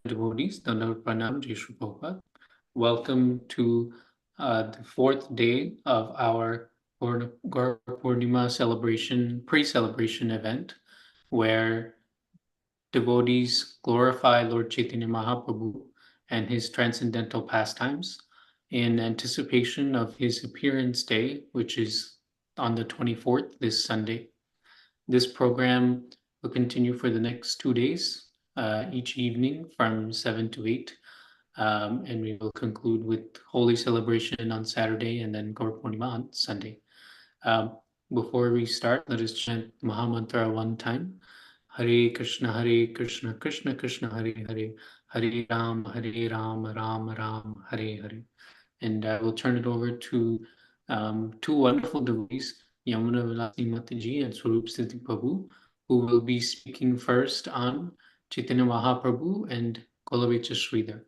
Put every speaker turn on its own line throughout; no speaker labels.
devotees, Dandavat Pranam, Jai Shri Prabhupada. Welcome to the fourth day of our Gaura Purnima celebration, pre-celebration event, where devotees glorify Lord Chaitanya Mahaprabhu and his transcendental pastimes in anticipation of his appearance day, which is on the 24th, this Sunday. This program will continue for the next 2 days, each evening from 7 to 8. And we will conclude with Holy Celebration on Saturday and then Gaura Purnima on Sunday. Before we start, let us chant Mahamantra one time. Hare Krishna, Krishna Krishna, Hare Hare, Hare Ram, Ram Ram, Hare Hare. And I will turn it over to two wonderful devotees, Yamuna, Vilasini, Mataji, and Siddhi Prabhu, who will be speaking first on Chaitanya Mahaprabhu and Kolavecha Sridhar.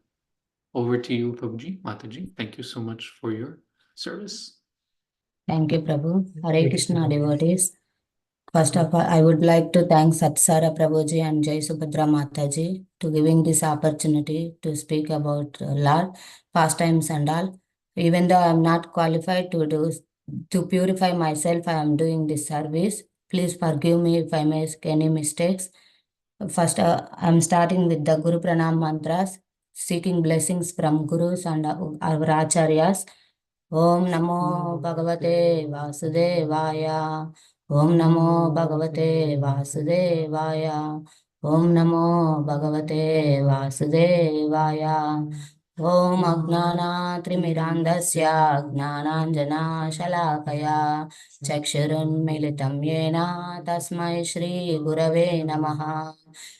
Over to you, Prabhuji, Mataji. Thank you so much for your service.
Thank you, Prabhu. Hare Krishna, devotees. First of all, I would like to thank Satsara Prabhuji and Jai Subhadra Mataji to giving this opportunity to speak about Lord, pastimes and all. Even though I am not qualified to purify myself, I am doing this service. Please forgive me if I make any mistakes. First, I am starting with the Guru Pranam mantras, seeking blessings from Gurus and our Acharyas. Om Namo Bhagavate Vasudevaya. Om Namo Bhagavate Vasudevaya. Om Namo Bhagavate Vasudevaya. Om Agnana Trimirandasya Gnananjana Shalakaya Chakshurun Militam Yena Tasmai Shri Gurave Namaha.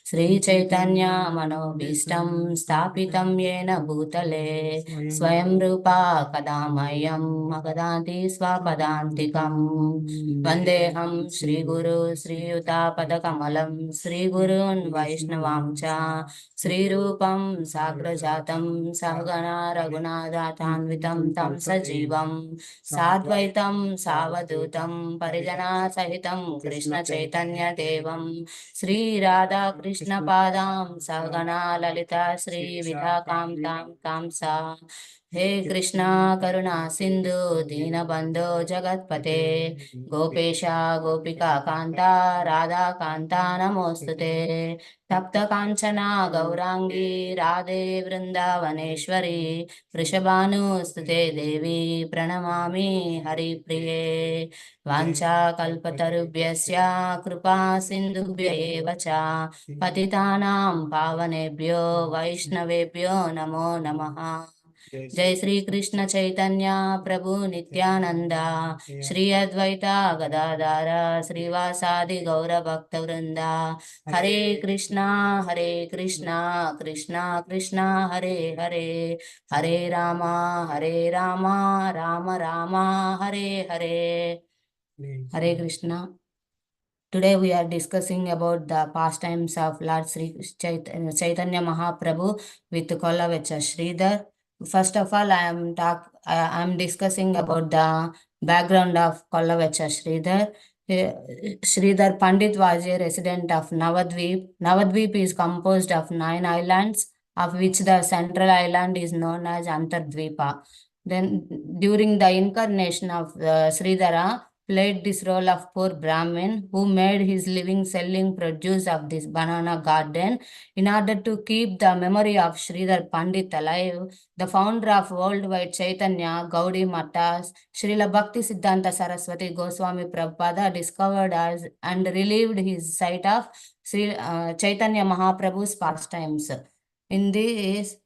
Shri Chaitanya Manobhishtam Stapitam Yena Bhutale Swayam Rupa Kadamayam Magadanti Swapadantikam Vandeham Shri Guru Sri Yuta Padakamalam Shri Gurun Vaishnavamcha Shri Rupam Sagrajatam Sahagana Raghunathanvitam Tam Sajivam Sadvaitam Savadutam Parijana Sahitam Krishna Chaitanya Devam Shri Radha Krishna Padam Sahagana Lalita Shri Vidhakam Tam Tamsa He Krishna Karuna Sindhu Dinabandho Jagatpate Gopesha Gopika Kanta Radha Kanta Namostute Tapta Kanchana Gaurangi Radhe Vrindavaneshwari Vrishabhanu Stute Devi Pranamami Hari Priye Vancha Kalpatarubhyasya Krupa Sindhubhya Evacha Patitanam Pavanebhyo Vaishnavebhyo Namo Namaha Jai Sri Krishna Chaitanya Prabhu Nityananda Shri Advaita Gadadara Srivasadi Gaura Bhakta Vrinda Hare Krishna Krishna Krishna Hare Hare Hare Rama Rama Rama Hare Hare Hare Krishna. Today we are discussing about the pastimes of Lord Sri Chaitanya Mahaprabhu with Kolavecha Sridhar. First of all, I am discussing about the background of Kolavecha Sridhar. Sridhar Pandit was a resident of Navadvip. Navadvip is composed of 9 islands, of which the central island is known as Antardvipa. Then, during the incarnation of Sridhara, played this role of poor Brahmin who made his living selling produce of this banana garden. In order to keep the memory of Sridhar Pandit alive, the founder of worldwide Chaitanya Gaudi Matas, Srila Bhakti Siddhanta Saraswati Goswami Prabhupada discovered and relieved his sight of Chaitanya Mahaprabhu's pastimes. In this,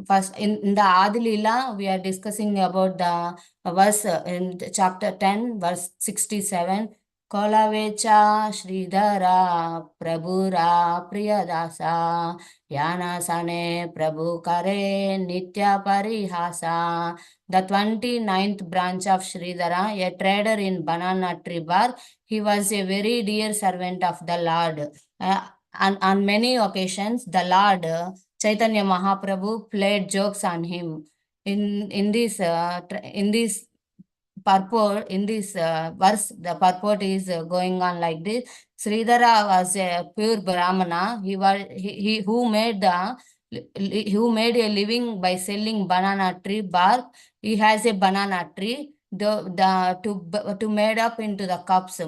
first in the Adi Leela, we are discussing about the verse in chapter 10, verse 67. Kolavecha Sridhara Prabhura Priyadasa Yana Sane Prabhu Kare Nitya Parihasa. The 29th branch of Sridhara, a trader in banana tree bar, he was a very dear servant of the Lord. And on many occasions, the Lord Chaitanya Mahaprabhu played jokes on him. In this purport, in this verse, the purport is going on like this. Sridhara was a pure Brahmana. He who made a living by selling banana tree bark. He has a banana tree to made up into the cups.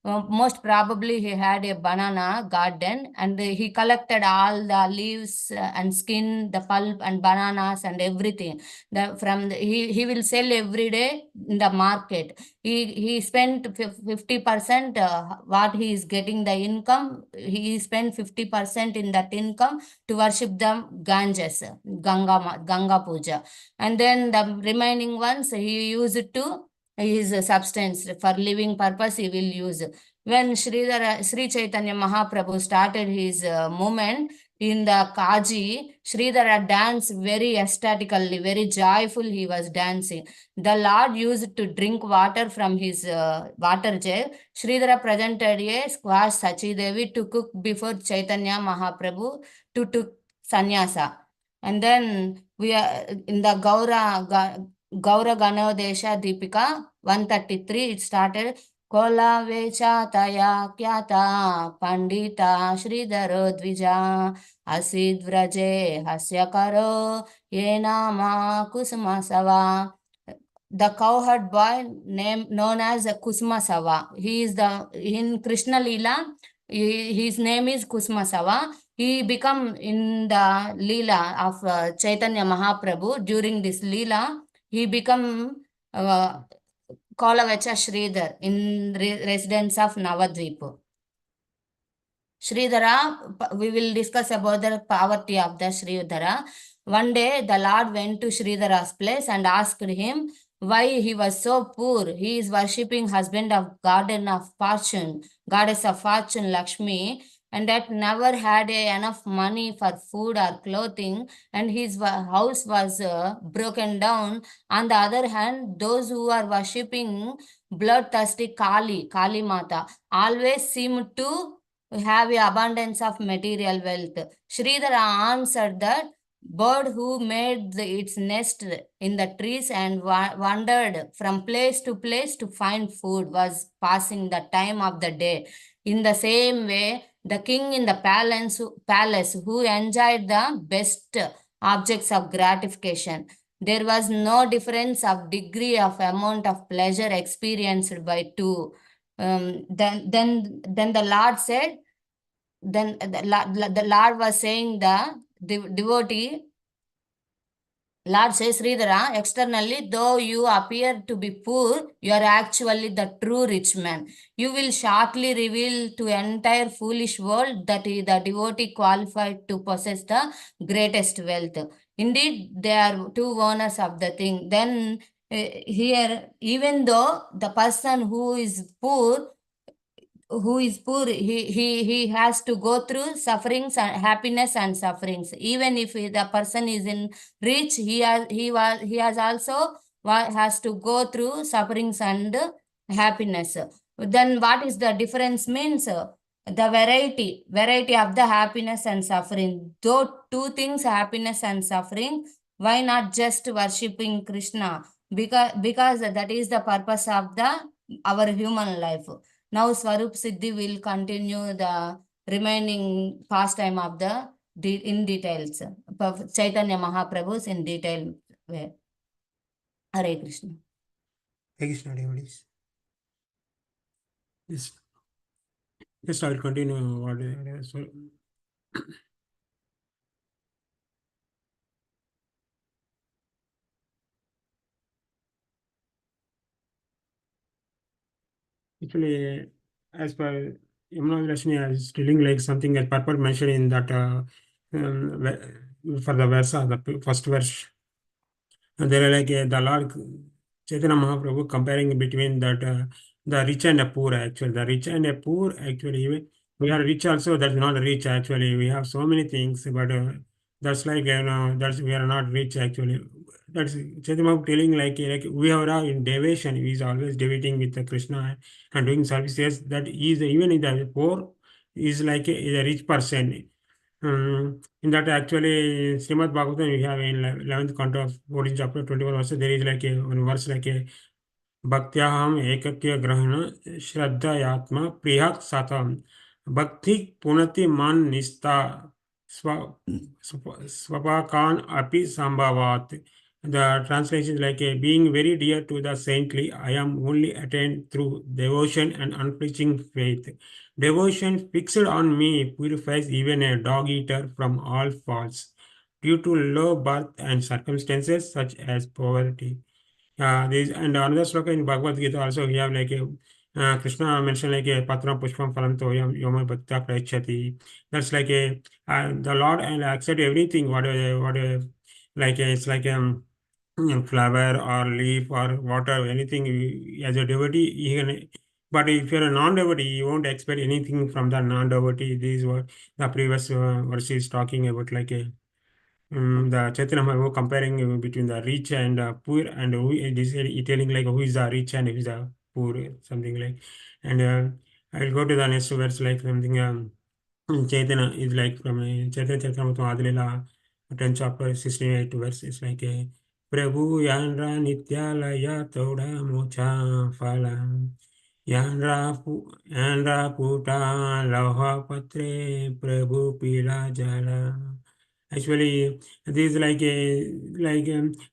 Most probably he had a banana garden and he collected all the leaves and skin, the pulp and bananas and everything. He will sell every day in the market. He spent 50% what he is getting the income. He spent 50% in that income to worship the Ganges, Ganga Puja. And then the remaining ones he used to his substance for living purpose he will use. When Sri Chaitanya Mahaprabhu started his movement in the Kaji, Sridhara danced very ecstatically, very joyful he was dancing. The Lord used to drink water from his water jug. Sridhara presented a squash Sachi Devi to cook before Chaitanya Mahaprabhu to took sannyasa. And then we are in the Gaura Ganodesha Deepika 133, it started. Kola Vechataya Kyata Pandita Sridharo Dvija Asid Vraje Hasyakaro Yenama Kusuma. The cowherd boy known as Kusma Sava. He is in Krishna Leela. His name is Kusma Sava. He become in the Leela of Chaitanya Mahaprabhu. During this Leela, he become Kolavecha Sridhar in residence of Navadvip. Sridhara, we will discuss about the poverty of the Sridhara. One day, the Lord went to Sridhara's place and asked him why he was so poor. He is worshipping husband of Garden of Fortune, Goddess of Fortune, Lakshmi, and that never had enough money for food or clothing, and his house was broken down. On the other hand, those who are worshipping bloodthirsty Kali Mata, always seem to have an abundance of material wealth. Sridhara answered that bird who made its nest in the trees and wandered from place to place to find food was passing the time of the day. In the same way, the king in the palace who enjoyed the best objects of gratification. There was no difference of degree of amount of pleasure experienced by two. Then the Lord said, then the Lord was saying the devotee. Lord says, Sridhara, externally, though you appear to be poor, you are actually the true rich man. You will shortly reveal to entire foolish world that the devotee qualified to possess the greatest wealth. Indeed, they are two owners of the thing. Then here, even though the person who is poor, he has to go through sufferings and happiness and sufferings. Even if the person is in rich, he has also has to go through sufferings and happiness. Then what is the difference means? The variety of the happiness and suffering. Though two things, happiness and suffering, why not just worshipping Krishna? Because that is the purpose of our human life. Now Swarup Siddhi will continue the remaining pastime of in details. Chaitanya Mahaprabhu's in detail way. Hare Krishna.
Hare Krishna, devotees. Yes, I will continue what so actually, as per Yamuna Vilasini is telling like something that purport mentioned in that for the versa, the first verse. And there are like the Lord Chaitanya Mahaprabhu comparing between that the rich and the poor actually. The rich and the poor actually we are rich also, that's not rich actually. We have so many things, but that's like that's we are not rich actually. That's Chaitanya Mahaprabhu telling like we are in devotion. He is always devoting with the Krishna and doing services. That he is even in the poor is like a rich person. In that actually Srimad Bhagavatam we have in 11th canto of 14th chapter 21 verse there is like one verse like भक्त्याहम एकत्य ग्रहण श्रद्धयात्मा प्रियात् सातम भक्ति पुनति मन निस्ता स्व स्वपाकान api sambhavat. The translation is like a being very dear to the saintly, I am only attained through devotion and unflinching faith. Devotion fixed on me purifies even a dog eater from all faults due to low birth and circumstances such as poverty. And another sloka in Bhagavad Gita also we have like a Krishna mentioned like a patra pushpam phalam toyam yoma bhakta prayachati. That's like a the Lord and accept everything what like it's like flower or leaf or water anything as a devotee you can. But if you're a non-devotee, you won't expect anything from the non-devotee. This is what the previous verse is talking about, like a the Chaitanya Mahaprabhu comparing between the rich and poor, and who it is telling like who is the rich and who is the poor, something like. And I will go to the next verse like something. Chaitanya is like from Chaitanya Charitamrita Adilila, 10th chapter, 68 verse. It's like a Prabhu Yandra Nityalaya Toda Mocha Phala Yandra Puta Lauha Patre Prabhu Pila Jala. Actually, this is like a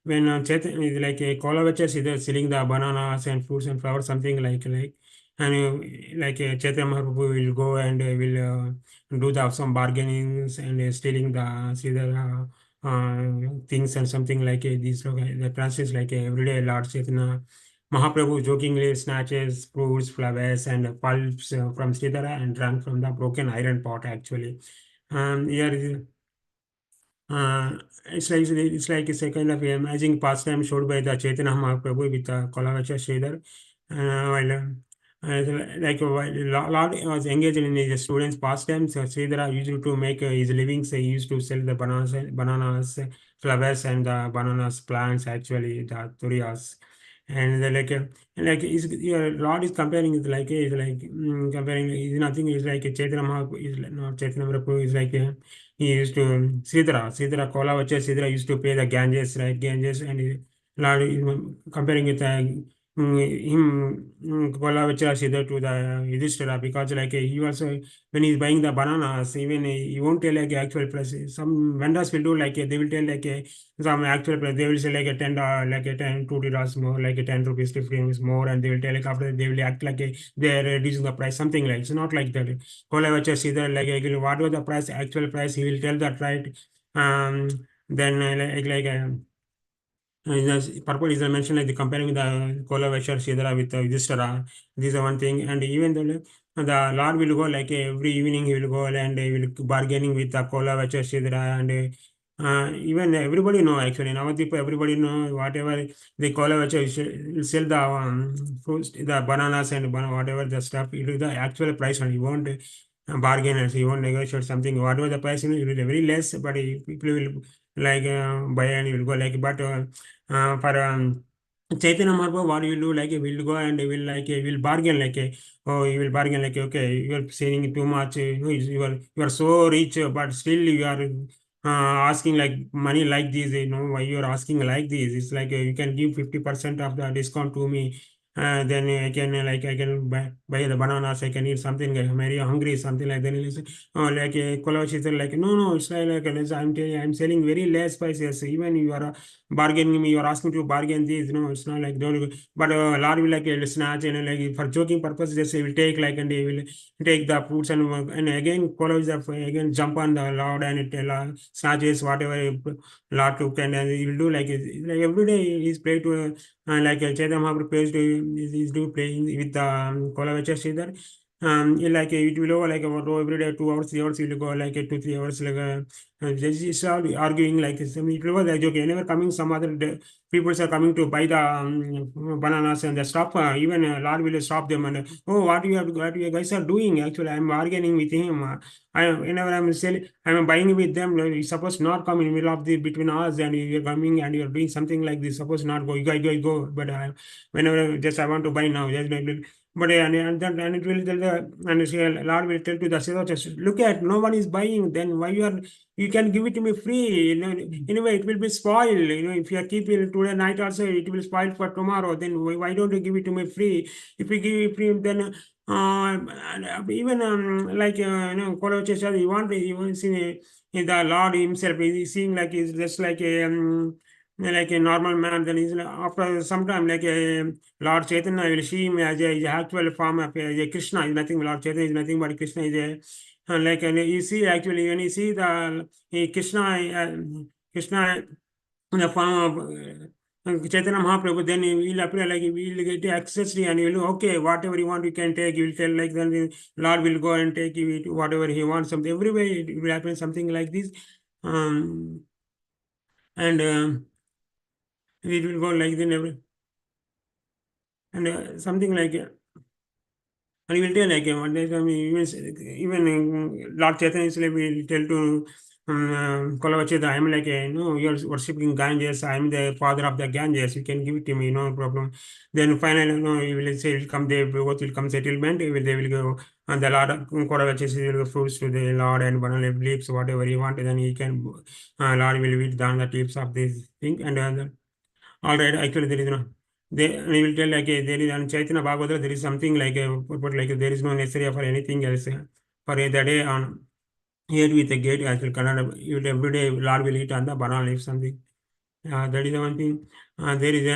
when Chaitanya is like a Kolavachar is selling the bananas and fruits and flowers, something like. And like Chaitanya Mahaprabhu will go and will do the some bargainings and stealing the see the things and something like this. The translates like everyday Lord Chaitanya Mahaprabhu jokingly snatches fruits, flowers, and pulps from Sridhara and drank from the broken iron pot. Actually, here. Uh, it's a kind of amazing pastime showed by the Chaitanya Mahaprabhu with Kalavacha Sridhar. While Lord was engaged in his students' pastimes, Sridhara used to make his living. So he used to sell the bananas, flowers, and the bananas plants. Actually, the turias. And your Lord is comparing it like comparing is nothing is like a Chaitanya Mahaprabhu is not Chaitanya Mahaprabhu is like he used to Sidra Kolavacha Sidra used to pay the Ganges, right? Ganges, and Lord is comparing with him Kolavacha Sidra to the Yudhishthira, because like he also when he's buying the bananas, even he won't tell like actual price. Some vendors will do like they will tell like some actual price. They will say like a $10, like a 10, $20 more, like a 10 rupees, 50 rupees more, and they will tell like after they will act like they are reducing the price, something like it's not like that. Kolavacha Sidra like whatever the price, actual price, he will tell that, right? Then purple is mentioned like the comparing the Kolavashar Shidra with Yudhishthira. This is one thing. And even the Lord will go like every evening he will go and he will bargaining with the Kolavashar Shidra, and even everybody know actually Navadip everybody know whatever the Kolavashar will sell the fruits, the bananas and whatever the stuff, it is the actual price, and he won't bargain and he won't negotiate something. Whatever the price, it will be very less, but people will like buy and he will go like, but for Chaitanya Mahaprabhu, what you will do, like, will go and will like, will bargain, like, oh, you will bargain, like, okay, you are saying too much, you are so rich, but still you are asking like money like this, why you are asking like this? It's like you can give 50% of the discount to me. Then I can I can buy the bananas. I can eat something. I'm very hungry, something like that. Oh, like Kolash is like no, it's like I'm selling very less prices. Even you are bargaining me, you're asking to bargain this, it's not like don't. But Lord will like snatch and like for joking purpose, just he will take like and he will take the fruits and again follows the again jump on the Lord and it snatches whatever Lord took, and he will do like every day he's played to like Chaitanya Mahaprabhu plays to is do playing with the Kolavacha Sridhar. Like it will go like about every day 2 hours, 3 hours, it will go like 2, 3 hours like just arguing like this. I mean, it was like okay, whenever coming some other people are coming to buy the bananas and the stuff. Even Lord will stop them and oh, what you guys are doing? Actually, I'm bargaining with him. Whenever I'm selling, I'm buying with them. You're supposed not come in the middle of the between us, and you're coming and you're doing something like this. Supposed not go. You guys go. But whenever just I want to buy now, just But and it will tell the Lord will tell to the Siddhartha, look at, no one is buying, then why you can give it to me free, anyway it will be spoiled, if you keep it today night also it will spoil for tomorrow, then why don't you give it to me free? If you give it free, then even he wants in the Lord himself, he's seeing like he's just like a normal man. Then he's after some time like a Lord Chaitanya will see him as a actual form of a Krishna. Is nothing. Lord Chaitanya is nothing but Krishna is a like, and you see actually when you see the Krishna in the form of Chaitanya Mahaprabhu, then he will appear like he will get access and he will, okay, whatever you want you can take. He will tell like then the Lord will go and take you whatever he wants. Something everywhere it will happen something like this, and it will go like then every and something like. And he will tell like one day, even Lord Chaitanya will tell to Kolavachita, I am like you're worshipping Ganges, I am the father of the Ganges, you can give it to me, no problem. Then finally, he will say, will come, they both will come settlement, they will go, and the Lord Kolavachita will go fruits to the Lord and banana leaves, whatever he want, then he can, Lord will eat down the tips of this thing, and all right, actually there is no. They will tell like there is on Chaitanya Bhagavata there is something like but like there is no necessary for anything else for the day on here with the gate actually Kannada every day Lord will eat on the banana leaf something. That is the one thing. There is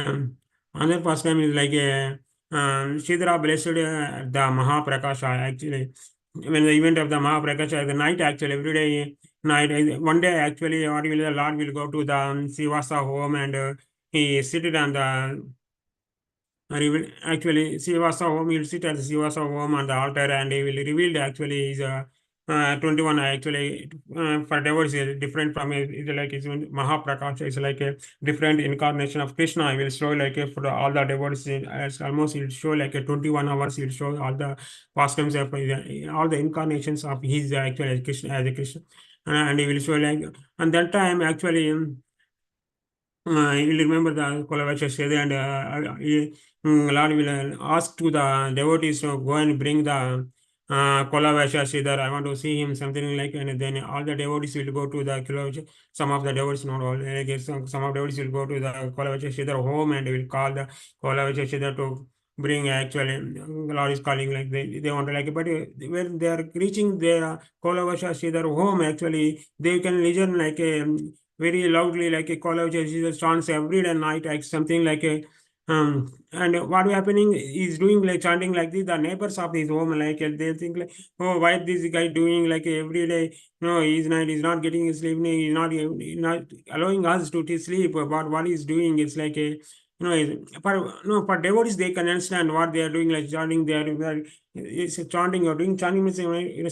another pastime is like a Shidra blessed the Mahaprakasha actually. When the event of the Mahaprakasha, the night actually, every day night, one day actually, what will the Lord will go to the Sivasa home and he seated on the he will actually Sivasa home, he will sit at the Sivasa home on the altar and he will reveal actually his 21 actually for devotees is different from it's like it's Mahaprakash is like a different incarnation of Krishna. I will show like for all the devotees as almost it will show like a 21 hours. He will show all the pastimes of all the incarnations of his actually Krishna as a Krishna, and he will show like and that time actually. You'll remember the Kolavachya Siddhi and Lord will ask to the devotees to go and bring the Kolavachya Siddhar. I want to see him, something like, and then all the devotees will go to the Kolavachya. Some of the devotees, not all, I guess some of the devotees will go to the Kolavachya Siddhar home and will call the Kolavachya Siddhar to bring actually, Lord is calling like they want to like, but when they are reaching their Kolavachya Siddhar home, actually, they can listen like a very loudly like a college Jesus chants every day night like something like a and what happening is doing like chanting like this the neighbors of his home like they think like oh why this guy doing like every day no he's not getting his sleep he's not allowing us to sleep but what he's doing it's like a for devotees they can understand what they are doing like chanting they are it's chanting or doing chanting means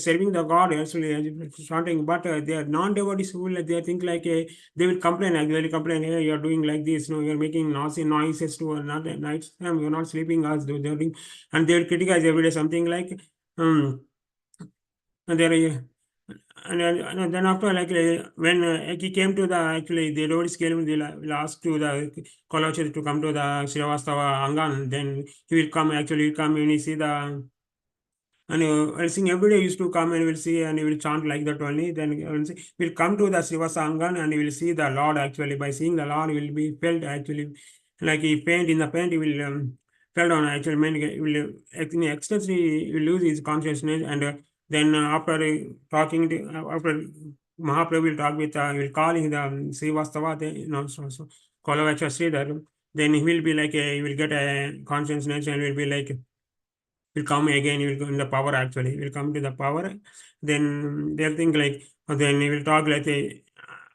serving the God actually chanting but they are non-devotees who they think like they will complain actually complain hey you're doing like this you're making noisy noises to another night time you're not sleeping us they're doing and they will criticize every day something like and they're and then after like when he came to the actually the road scale will ask to the college to come to the Srivastava Angan then he will come actually come when he see the and I think every day used to come and will see and he will chant like that only. Then we'll come to the Shiva Sangan and he will see the Lord actually. By seeing the Lord, will be felt actually like he paint in the paint. He will felt on actually. He will actually extensively he will lose his consciousness and then after talking to after Mahaprabhu will talk with he will call in the Srivastava. So Kolavacha Sridhar. Then he will be like he will get a consciousness and will be like will come again, he will go in the power actually, he will come to the power. Then they'll think like, then he will talk like a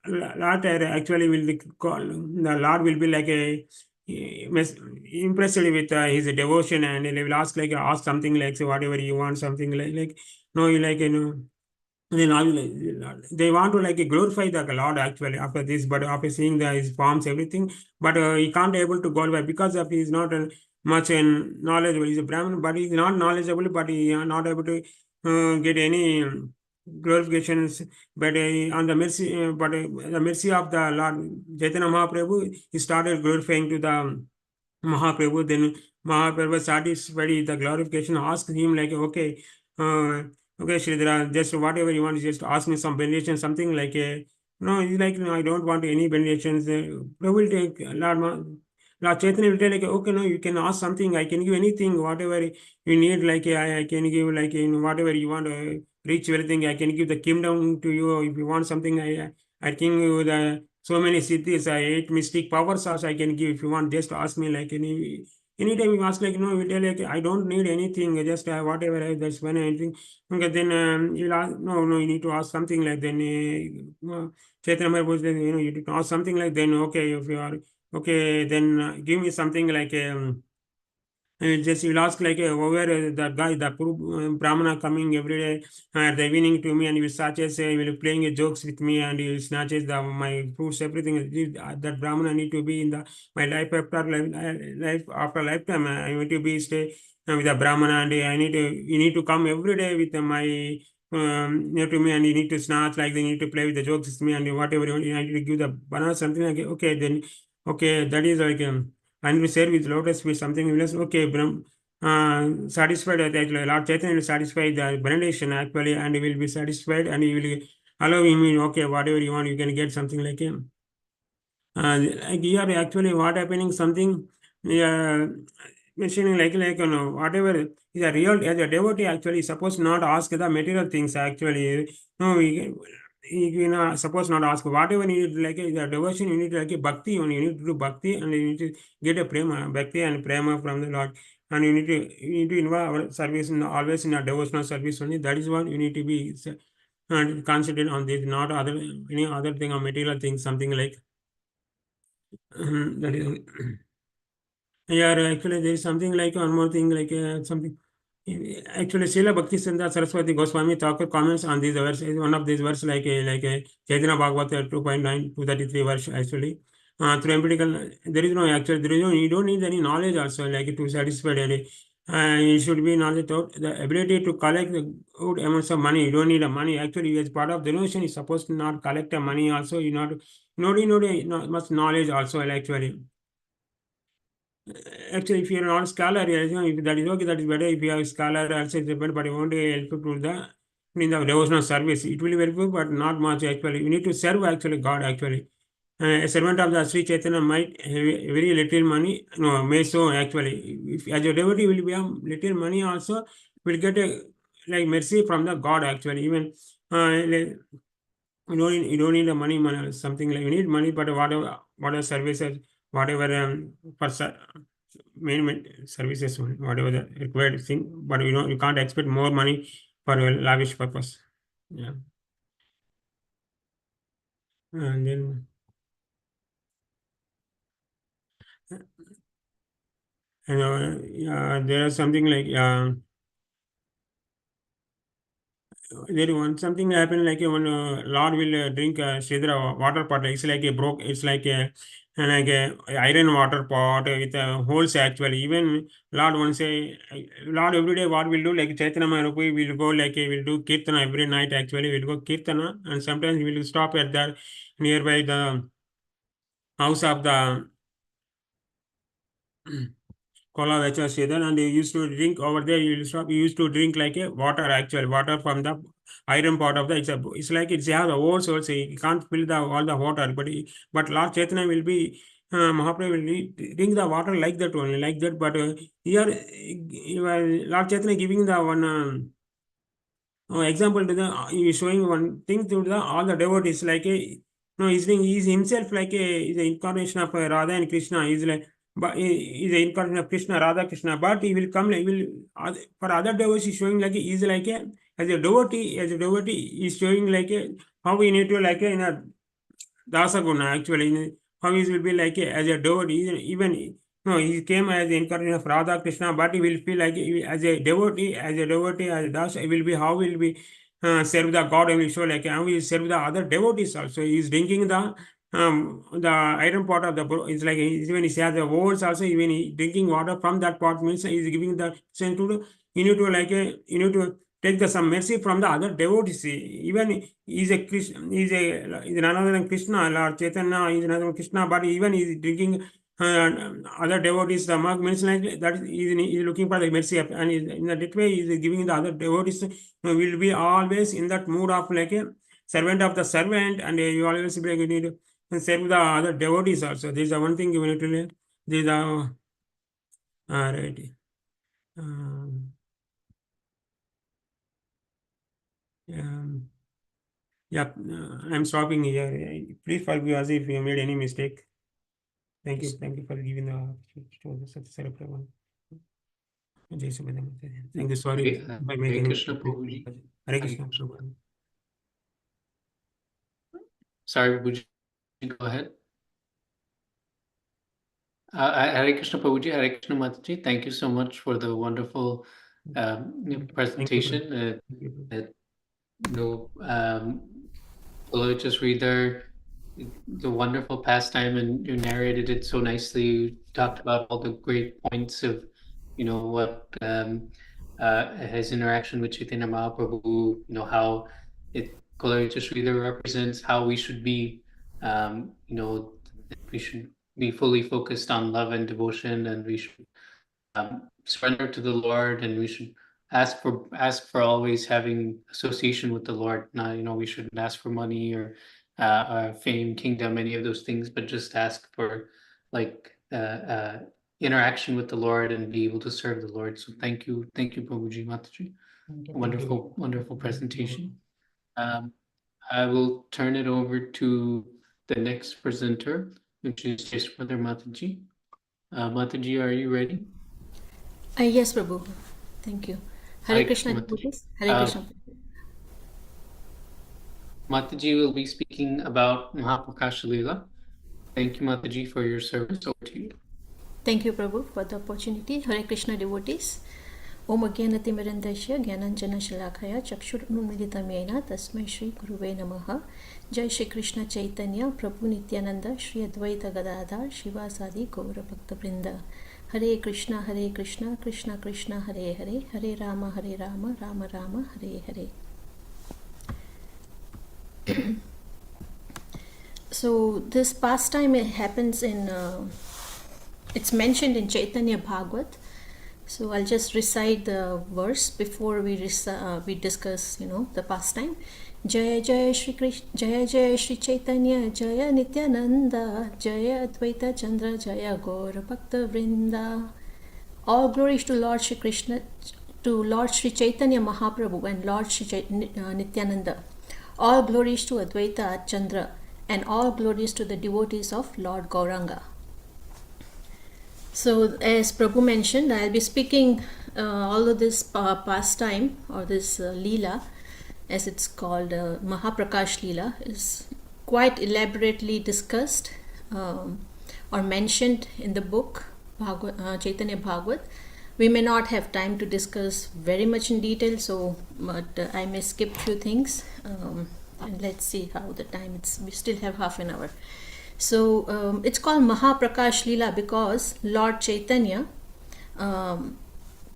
later actually will be call, the Lord will be like a impressed with his devotion and he will ask like ask something like say whatever you want something like no you like then all they want to like glorify the Lord actually after this, but after seeing his forms, everything, but he can't able to glorify because of he is not much knowledgeable. He's a Brahmin, but he's not knowledgeable, but he is not able to get any glorifications. But on the mercy, but the mercy of the Lord Chaitanya Mahaprabhu, he started glorifying to the Mahaprabhu. Then Mahaprabhu satisfied with the glorification, asked him like, okay, okay, Sridhara, just whatever you want, just ask me some benediction, something like a, no, he's like, no, I don't want any benedictions. Prabhu will take, Lord Chaitanya will tell like, okay, no, you can ask something, I can give anything, whatever you need, like, I can give, like, whatever you want, reach everything, I can give the kingdom to you. If you want something, I can give you the so many siddhis, 8 mystic powers also I can give. If you want, just ask me like anytime you ask like, no, we tell like, I don't need anything, just whatever I, that's when I think. Okay, then you'll ask, no, you need to ask something like, then Chaitanya Mahaprabhu said, you need to ask something like, then okay, if you are, okay, then give me something like, just you'll ask like over that guy, the Brahmana coming every day at the evening to me, and he will start just he will playing jokes with me, and he will snatches my fruits, everything. That Brahmana need to be in the my life after life after lifetime. I need to be stay with the Brahmana, and I need to you need to come every day with my near to me, and you need to snatch like they need to play with the jokes with me, and whatever you need to give the banana something like okay, then okay, that is like. And we share with lotus with something else. Okay, satisfied that Lord Chaitanya will satisfy the benediction actually, and he will be satisfied, and he will allow him in. Okay, whatever you want, you can get something like him. Like here actually, what happening something. Mentioning like whatever is a real as a devotee actually supposed not ask the material things actually. No, you know, suppose not ask whatever you need like the devotion you need like a bhakti only, you need to do bhakti and you need to get a prema, bhakti and prema from the Lord, and you need to involve our service in, always in a devotional service only. That is what you need to be concentrated on this, not other any other thing or material thing, something like that is. Yeah, actually, there is something like one more thing, like something. Actually, Srila Bhaktisiddhanta Saraswati Goswami Thakur comments on these verses. One of these verses, like Chaitanya Bhagavata 2.9, 233 verse, actually. Through empirical, there is no actual, there is no, you don't need any knowledge also, like to satisfy any. You should be knowledge out. The ability to collect the good amounts of money, you don't need a money. Actually, as part of the notion, you're supposed to not collect the money also. You not, not much knowledge also, actually. Actually, if you're not a scholar, if that is okay, that is better. If you have a scholar, also it's better, but you want to help to the in the devotional service. It will be very good, but not much actually. You need to serve actually God actually. A servant of the Sri Chaitanya might have very little money, no, may so actually. If as a devotee will be a little money also, will get a like mercy from the God actually. Even you don't need the money, something like you need money, but whatever services, whatever for main services, whatever the required thing, but you can't expect more money for a lavish purpose. Yeah. And then there is something like there one something happened like when Lord will drink Sridhara water pot. It's like a broke. It's like a iron water pot with holes actually. Even Lord once say Lord every day what will do like Chaitanya Mahaprabhu will go like will do kirtana every night actually. Will go kirtana, and sometimes we will stop at the nearby the house of the Kola Vacha Sedan, and you used to drink over there. You stop. You used to drink like a water, actual water from the iron pot of the. It's like it's have the holes also. You can't fill the all the water, but Lord Chaitanya will be Mahaprabhu will drink the water like that only, like that. But here, Lord Chaitanya giving the one. Example to the he is showing one thing to the all the devotees like a no he's himself like a is the incarnation of Radha and Krishna. He's like but he is the incarnation of Krishna, Radha Krishna, but he will come like he will for other devotees he's showing like he's like a as a devotee he's showing like a how we need to like a in a Dasaguna actually. How he will be like as a devotee, even no, he came as the incarnation of Radha Krishna, but he will feel like as a devotee, as a das, he will be how will be serve the God. He will show like how he will serve the other devotees also. He is drinking the iron pot of the it's like even he has the words also. Even he drinking water from that pot means he is giving the sense to you need to like a you need to take the some mercy from the other devotees. Even he's a Krishna, he's none other than Krishna, Lord Chaitanya is another than Krishna, but even he's drinking other devotees, the monk means like that is looking for the mercy, and in that way is giving the other devotees will be always in that mood of like a servant of the servant, and you always be like, need to serve the other devotees also. This is the one thing you need to learn. This is the right. Yeah, I'm stopping here. Please forgive us if you made any mistake. Thank you for giving the opportunity to such Sarapra. Jai Subhadra. Thank you. Sorry if I make
Hare
any
Krishna,
mistake.
Prabhuji.
Hare Krishna. Prabhu.
Sorry, would you go ahead? Hare Krishna, Prabhuji. Hare Krishna, Mataji. Thank you so much for the wonderful presentation. Just reader, the wonderful pastime, and you narrated it so nicely. You talked about all the great points of, what his interaction with Chaitanya Mahaprabhu, how it just reader represents how we should be, we should be fully focused on love and devotion, and we should surrender to the Lord, and we should ask for always having association with the Lord. Not, we shouldn't ask for money or fame, kingdom, any of those things, but just ask for interaction with the Lord and be able to serve the Lord. So thank you, Prabhuji, Mataji. Wonderful presentation. I will turn it over to the next presenter, which is Svarupa Mataji. Mataji, are you ready?
Yes, Prabhu. Thank you. Hare Krishna. Hare Krishna.
Mataji will be speaking about Mahaprakash Leela. Thank you, Mataji, for your service. Over to you.
Thank you, Prabhu, for the opportunity. Hare Krishna devotees. Om Agyanatimirandasya Gyananjana Shalakaya Chakshurunmilitam Yena Tasmai Shri Guruve Namaha. Jai Shri Krishna Chaitanya Prabhu Nityananda Shri Advaita Gadadhar Shivasadi Gaura Bhakta Vrinda. Hare Krishna, Krishna Krishna, Hare Hare, Hare Rama, Rama Rama, Hare Hare. So this pastime happens in, it's mentioned in Chaitanya Bhagavat. So I'll just recite the verse before we discuss, the pastime. Jaya Jaya Shri Krishna, Jaya Jaya Shri Chaitanya, Jaya Nityananda, Jaya Advaita Chandra, Jaya Gaura Bhakta Vrinda. All glories to Lord Shri Krishna, to Lord Shri Chaitanya Mahaprabhu and Lord Shri Nityananda. All glories to Advaita Chandra, and all glories to the devotees of Lord Gauranga. So as Prabhu mentioned, I'll be speaking all of this pastime or this Leela, as it's called, Mahaprakash Leela, is quite elaborately discussed or mentioned in the book Chaitanya Bhagavat. We may not have time to discuss very much in detail, but I may skip few things, and let's see how the time is. We still have half an hour. So it's called Mahaprakash Leela because Lord Chaitanya,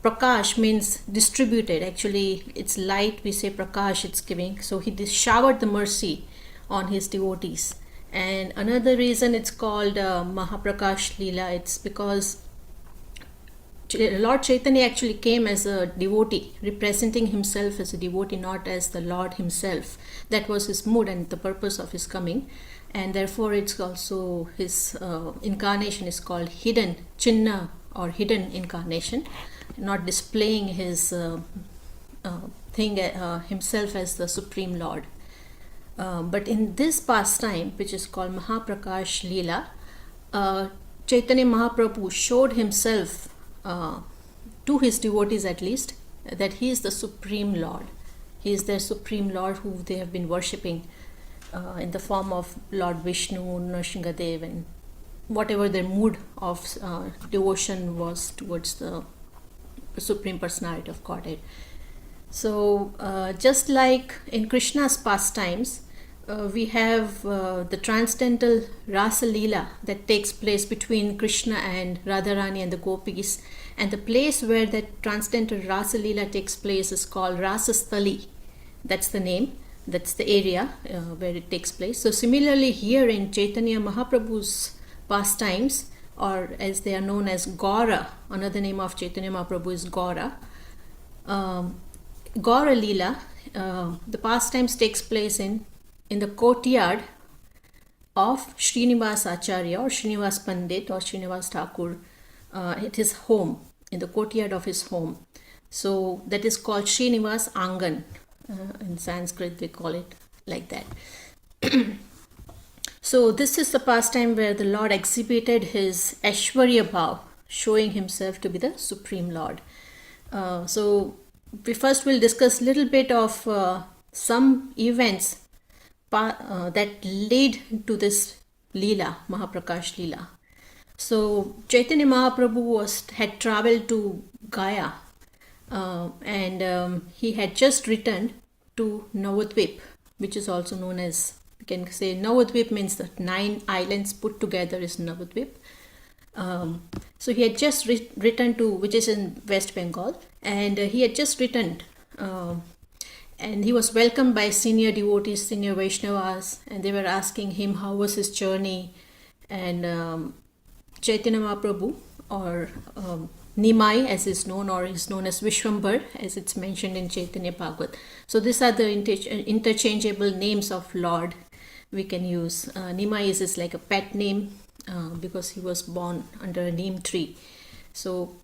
Prakash means distributed. Actually, it's light. We say Prakash, it's giving. So he showered the mercy on his devotees. And another reason it's called Mahaprakash Leela, it's because Lord Chaitanya actually came as a devotee, representing himself as a devotee, not as the Lord himself. That was his mood and the purpose of his coming. And therefore it's also his incarnation is called hidden Chinna, or hidden incarnation, not displaying his himself as the Supreme Lord. But in this pastime, which is called Mahaprakash Leela, Chaitanya Mahaprabhu showed himself to his devotees at least, that he is the Supreme Lord. He is their Supreme Lord who they have been worshipping in the form of Lord Vishnu, Nrsimhadev, and whatever their mood of devotion was towards the Supreme Personality of Godhead. So just like in Krishna's pastimes, we have the transcendental Rasa Leela that takes place between Krishna and Radharani and the gopis, and the place where that transcendental Rasa Leela takes place is called Rasasthali. That's the name, that's the area where it takes place. So similarly here in Chaitanya Mahaprabhu's pastimes, or as they are known as Gaura. Another name of Chaitanya Mahaprabhu is Gaura. Gaura Leela, the pastimes takes place in the courtyard of Srinivas Acharya or Srinivas Pandit or Srinivas Thakur at his home, in the courtyard of his home. So that is called Srinivas Angan. In Sanskrit they call it like that. So this is the pastime where the Lord exhibited his Aishwarya Bhav, showing himself to be the Supreme Lord. So we first will discuss a little bit of some events that lead to this Leela, Mahaprakash Leela. So Chaitanya Mahaprabhu had traveled to Gaya and he had just returned to Navadvip, which is also known as, we can say Navadvip means that 9 islands put together is Navadvip. So he had just returned to, which is in West Bengal, and he had just returned and he was welcomed by senior devotees, senior Vaishnavas, and they were asking him how was his journey. And Chaitanya Mahaprabhu, or Nimai as is known, or is known as Vishwambar as it's mentioned in Chaitanya Bhagavat. So these are the interchangeable names of Lord we can use. Nimai is like a pet name because he was born under a neem tree. So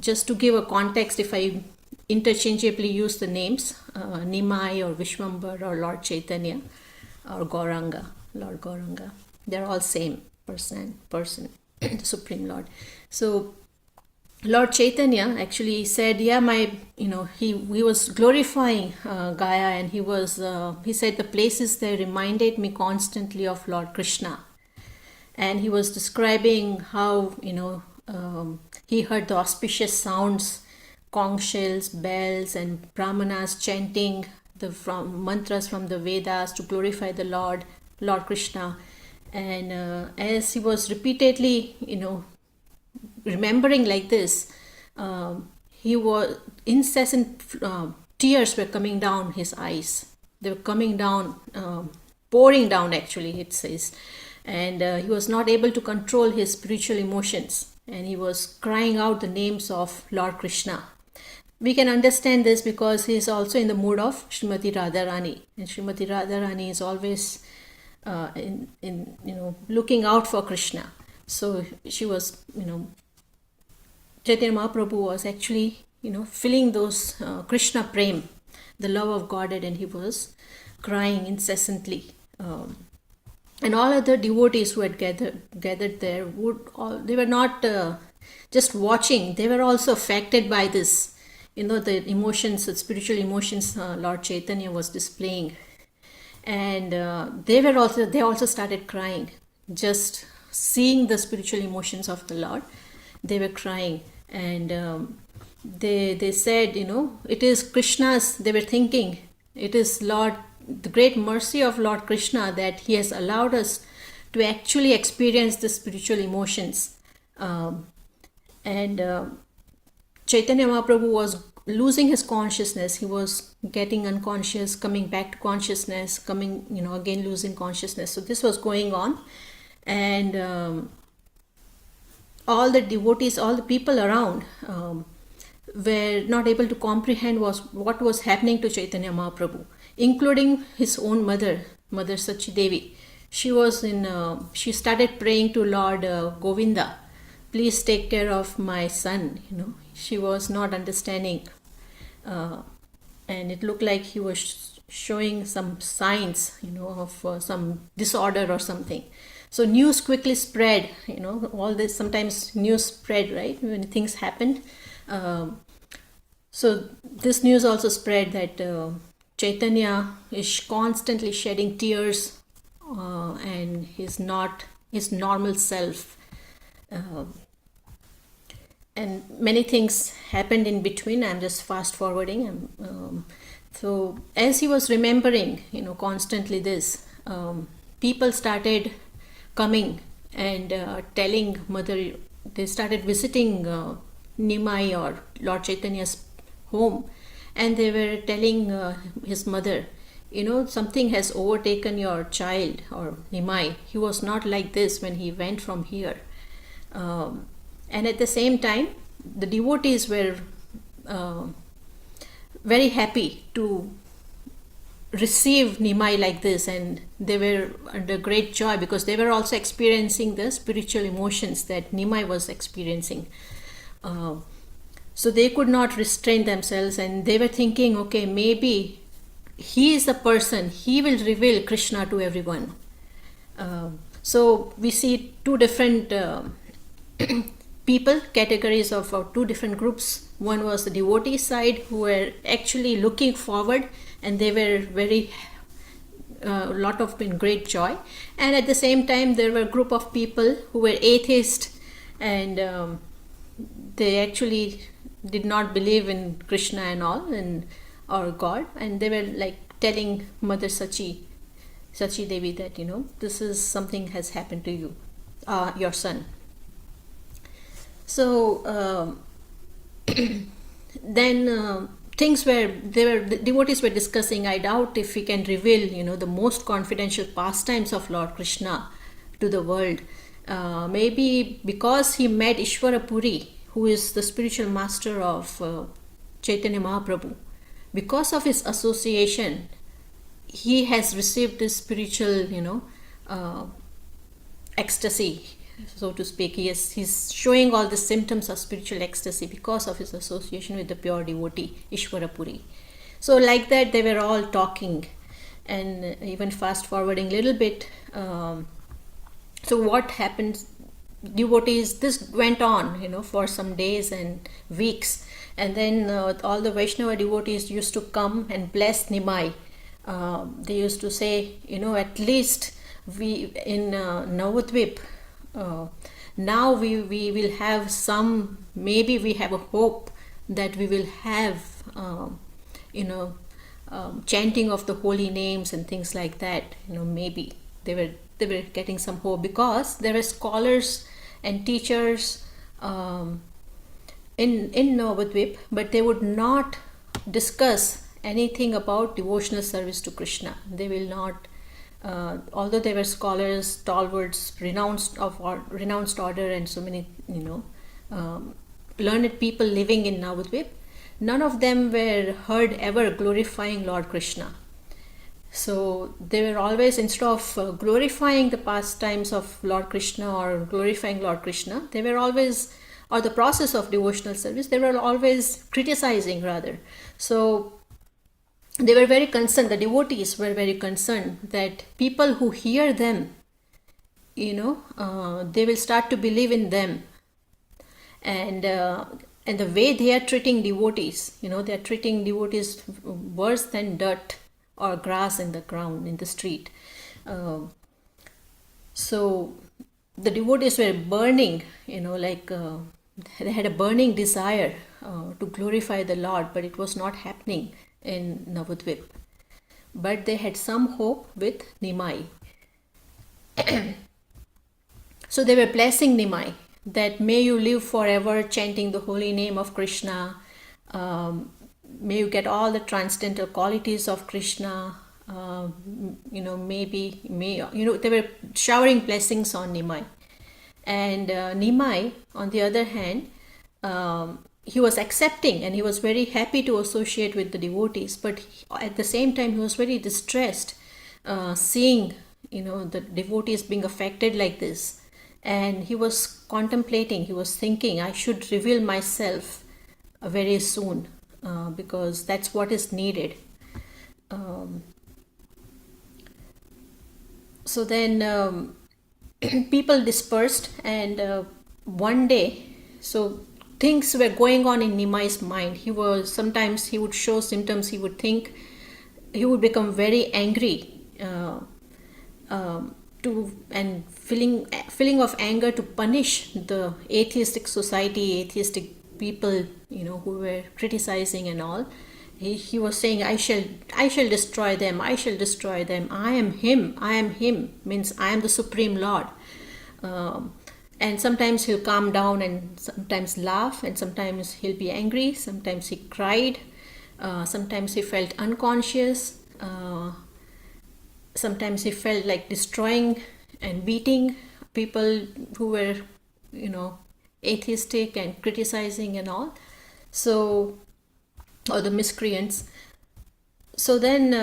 just to give a context, if I interchangeably use the names Nimai or Vishwambar or Lord Chaitanya or Gauranga, Lord Gauranga, they're all same person, the Supreme Lord. So Lord Chaitanya actually said, he was glorifying Gaya, and he said the places there reminded me constantly of Lord Krishna. And he was describing how, he heard the auspicious sounds, conch shells, bells, and brahmanas chanting the mantras from the Vedas to glorify the Lord Krishna. And as he was repeatedly, remembering like this, he was incessant tears were coming down his eyes. They were coming down, pouring down actually, it says. And he was not able to control his spiritual emotions, and he was crying out the names of Lord Krishna. We can understand this because he is also in the mood of Srimati Radharani, and Srimati Radharani is always looking out for Krishna. So she was, Chaitanya Mahaprabhu was actually, feeling those Krishna prem, the love of Godhead, and he was crying incessantly. And all other devotees who had gathered there they were not just watching; they were also affected by this, the emotions, the spiritual emotions Lord Chaitanya was displaying, and they also started crying, just seeing the spiritual emotions of the Lord. They were crying, and they said, it is Krishna's. They were thinking, it is the great mercy of Lord Krishna that he has allowed us to actually experience the spiritual emotions. And Chaitanya Mahaprabhu was losing his consciousness. He was getting unconscious, coming back to consciousness, coming, again losing consciousness. So this was going on. And all the devotees, all the people around were not able to comprehend what was happening to Chaitanya Mahaprabhu, including his own mother Sachidevi. She started praying to Lord Govinda, please take care of my son. She was not understanding, and it looked like he was showing some signs, of some disorder or something. So news quickly spread, all this, sometimes news spread, right, when things happened. So this news also spread that Chaitanya is constantly shedding tears and he's not his normal self. And many things happened in between. I'm just fast forwarding. So as he was remembering, constantly this, people started coming and telling mother, they started visiting Nimai or Lord Chaitanya's home, and they were telling his mother, something has overtaken your child or Nimai. He was not like this when he went from here. And at the same time, the devotees were very happy to receive Nimai like this, and they were under great joy because they were also experiencing the spiritual emotions that Nimai was experiencing. So they could not restrain themselves, and they were thinking, okay, maybe he is the person, he will reveal Krishna to everyone. So we see two different people, categories of two different groups. One was the devotee side, who were actually looking forward, and they were very lot of in great joy. And at the same time, there were a group of people who were atheist, and they actually did not believe in Krishna and all, and or God, and they were like telling Mother Sachi Devi that, this is something has happened to you, your son. So then things were, the devotees were discussing, I doubt if we can reveal, the most confidential pastimes of Lord Krishna to the world. Maybe because he met Ishvara Puri, who is the spiritual master of Chaitanya Mahaprabhu, because of his association, he has received this spiritual, ecstasy, so to speak. He's showing all the symptoms of spiritual ecstasy because of his association with the pure devotee, Ishvara Puri. So like that, they were all talking, and even fast forwarding a little bit. So what happened? Devotees, this went on, for some days and weeks, and then all the Vaishnava devotees used to come and bless Nimai. They used to say, at least we in Navadvip, now we will have some, maybe we have a hope that we will have, chanting of the holy names and things like that. Maybe they were getting some hope, because there were scholars and teachers in Navadvip, but they would not discuss anything about devotional service to Krishna. They will not, although they were scholars, stalwarts, renounced order, and so many, learned people living in Navadvip, none of them were heard ever glorifying Lord Krishna. So they were always, instead of glorifying the pastimes of Lord Krishna or glorifying Lord Krishna, they were always, or the process of devotional service, they were always criticizing rather. So they were very concerned, the devotees were very concerned that people who hear them, they will start to believe in them. And the way they are treating devotees, they are treating devotees worse than dirt or grass in the ground, in the street. So the devotees were burning, they had a burning desire to glorify the Lord, but it was not happening in Navadvip. But they had some hope with Nimai. So they were blessing Nimai, that may you live forever chanting the holy name of Krishna, may you get all the transcendental qualities of Krishna, they were showering blessings on Nimai. And Nimai, on the other hand, he was accepting, and he was very happy to associate with the devotees, but at the same time he was very distressed seeing the devotees being affected like this. And he was contemplating, he was thinking, I should reveal myself very soon, because that's what is needed. So then people dispersed, and one day, so things were going on in Nimai's mind. Sometimes he would show symptoms, he would think, he would become very angry, and feeling of anger to punish the atheistic society, atheistic people, who were criticizing and all. He was saying, I shall destroy them, I shall destroy them. I am him, means I am the Supreme Lord. And sometimes he'll calm down and sometimes laugh, and sometimes he'll be angry, sometimes he cried, sometimes he felt unconscious, sometimes he felt like destroying and beating people who were atheistic and criticizing and all. So, or the miscreants. So then,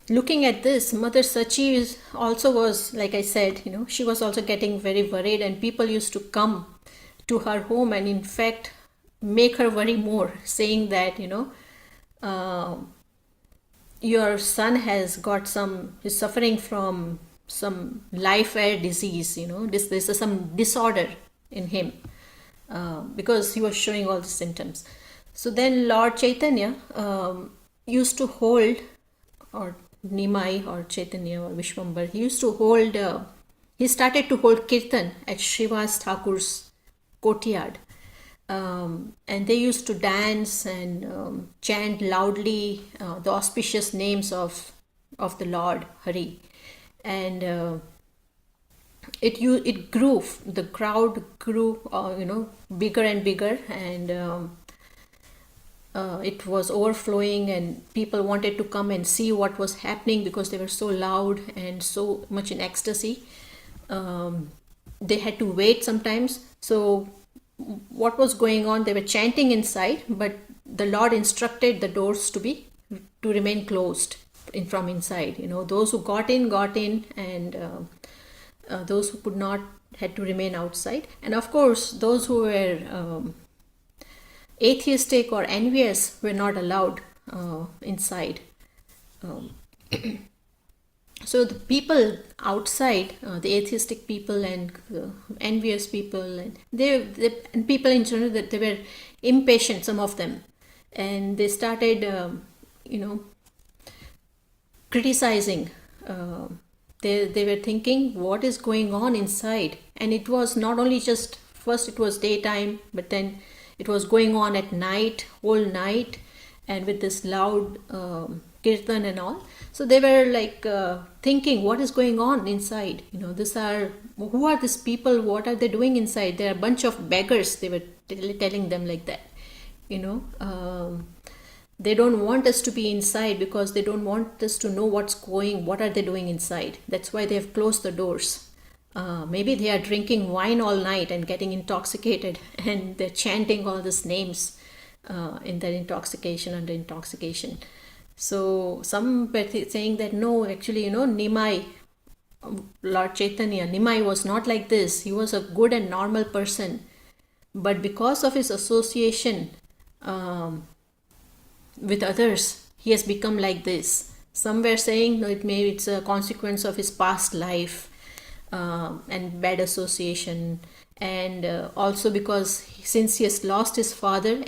looking at this, Mother Sachi also was, like I said, she was also getting very worried, and people used to come to her home and in fact make her worry more, saying that, your son is suffering from some life air disease, this is some disorder in him, because he was showing all the symptoms. So then Lord Chaitanya used to hold, or Nimai or Chaitanya or Vishwambar, he started to hold kirtan at Srivas Thakur's courtyard. And they used to dance and chant loudly the auspicious names of the Lord Hari, and it grew. The crowd grew, bigger and bigger, and it was overflowing, and people wanted to come and see what was happening because they were so loud and so much in ecstasy. They had to wait sometimes. So what was going on? They were chanting inside, but the Lord instructed the doors to remain closed from inside. Those who got in, and those who could not had to remain outside. And of course, those who were atheistic or envious were not allowed inside. So the people outside, the atheistic people and envious people, and and people in general, that they were impatient, some of them, and they started, criticizing. They were thinking, what is going on inside? And it was not only just, first it was daytime, but then it was going on at night, whole night, and with this loud kirtan and all. So they were like thinking, what is going on inside? Who are these people? What are they doing inside? They are a bunch of beggars. They were telling them like that. They don't want us to be inside because they don't want us to know what are they doing inside. That's why they have closed the doors. Maybe they are drinking wine all night and getting intoxicated, and they're chanting all these names in their under intoxication. So some were saying that no, actually, Nimai, Lord Chaitanya, Nimai was not like this. He was a good and normal person. But because of his association with others, he has become like this. Some were saying, no, it's a consequence of his past life and bad association. And also because since he has lost his father,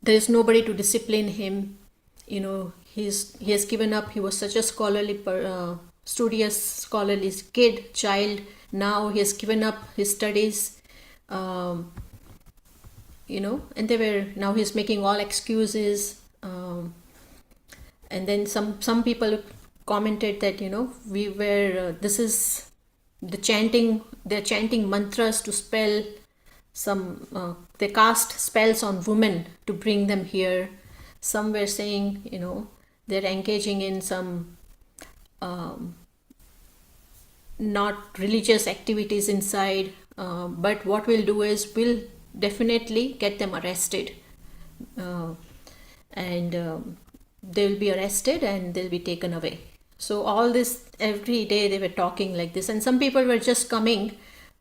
there is nobody to discipline him. He has given up. He was such a scholarly, studious, scholarly child. Now he has given up his studies, and now he's making all excuses. And then some people commented that, this is the chanting, they're chanting mantras to spell they cast spells on women to bring them here. Some were saying, they're engaging in some not religious activities inside, but what we'll do is we'll definitely get them arrested, and they'll be arrested and they'll be taken away. So all this, every day they were talking like this, and some people were just coming